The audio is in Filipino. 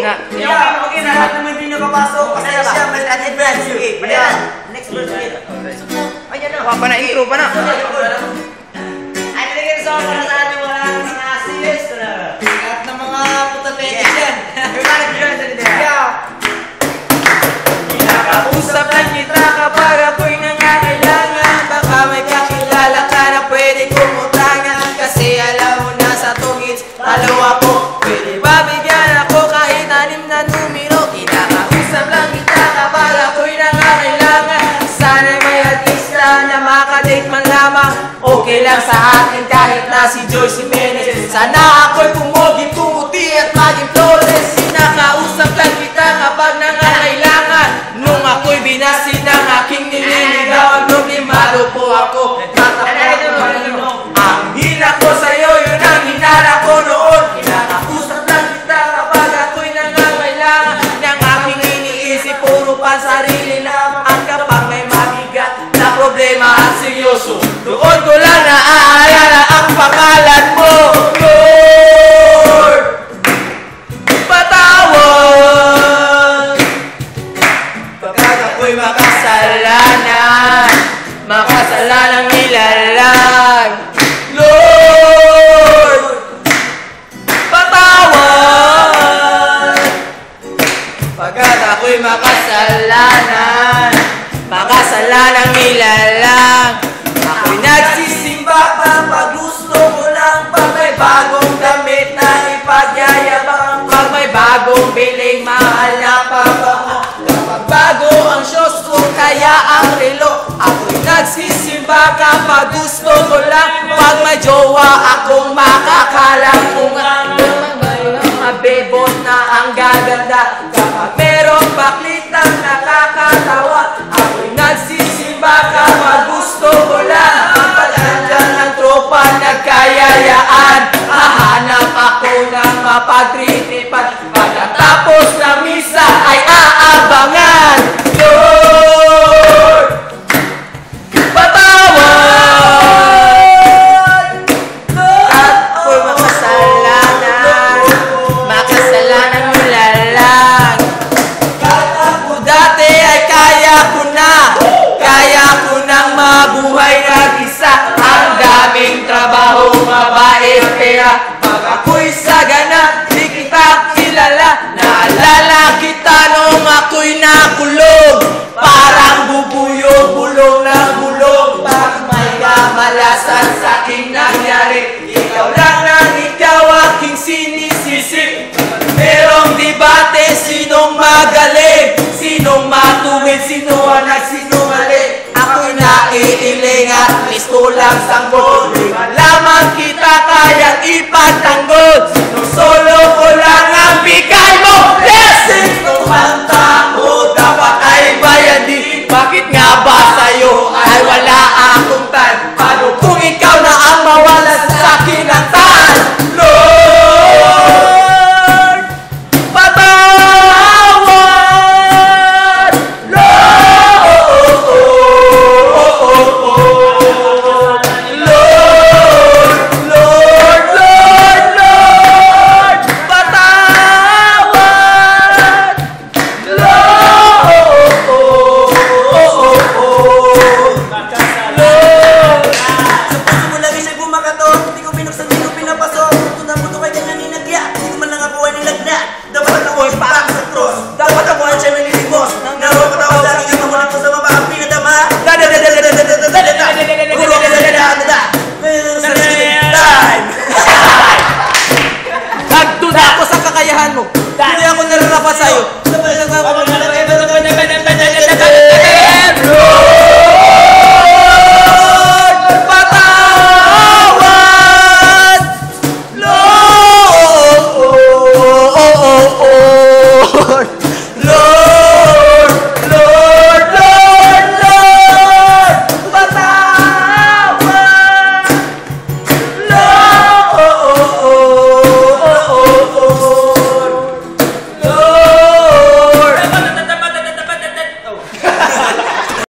nga. Okay na lahat naman din nakapasok. Pasensya, may advance. Sige, next verse ulit. Ayan na. Pa na, intro pa na. Ay, nilagyan sa ako para sa ating mga assist. Lahat ng mga putapetes yan. Kinakausap lang kita kapag ako'y nangangailangan. Baka may kakilala ka na pwede kong utangan. Kasi alam mo na sa tungits, talo ako. Pwede ba bigyan ako kahit 6 na numero? Kinakausap lang kita kapag ako'y nangangailangan. Sana'y may artista na makadate man lamang. Okay lang sa akin kahit na si Joyce Jimenez. Sana ako'y pumugi, pumuti at maging flawless. Kinakausap lang kita kapag nangangailangan. Nung ako'y binasid ng aking nililigawan, problemado po ako. Ang hina ko sa'yo, yun ang hinala ko noon. Kinakausap lang kita kapag ako'y nangangailangan. Nang aking iniisip, puro pansarili lamang. At kapag may mabigat na problema at seryoso, doon ko lang naaalala ang pangalan mo, Lord. Patawad pagkat ako'y makasalanan, makasalanang nilalang. Lord, patawad pagkat ako'y makasalanan, makasalanang nilalang. Ako'y nagsisimba pag gusto ko lang. Pag may bagong damit na ipagyayabang, pag may bagong biling mahal na pabango, kapag bago ang shows ko kaya ang relo. Ako'y nagsisimba kapag gusto ko lang. Pag may jowa akong makakalang, kung ang mabebot na ang gaganda. Kapag merong baklitang nakakatawa, ako'y nagsisimba kapag gusto ko lang. Pag andyan ng tropa nagkayayaan, hahanap ako ng mapagtritipan. Pagkatapos ng misa ay aabangan. Lord, patawad at ako'y makasalanan, makasalanang nilalang. Kahit ako dati ay kaya ko nang mabuhay nag-isa. Ang daming trabaho, mabait pera. Pag ako'y sagana, di kita kilala. Naalala kita nung ako'y nakulong. Parang bubuyog, bulong na bulong. Pag may kamalasan sa aking nangyari, ikaw lang nang ikaw aking sinisisi. Merong debate, sinong magaling, sinong matuwid, sino ang nagsinungaling. Ako'y naiiling at listo lang sanggol. Di malaman kita kayang ipag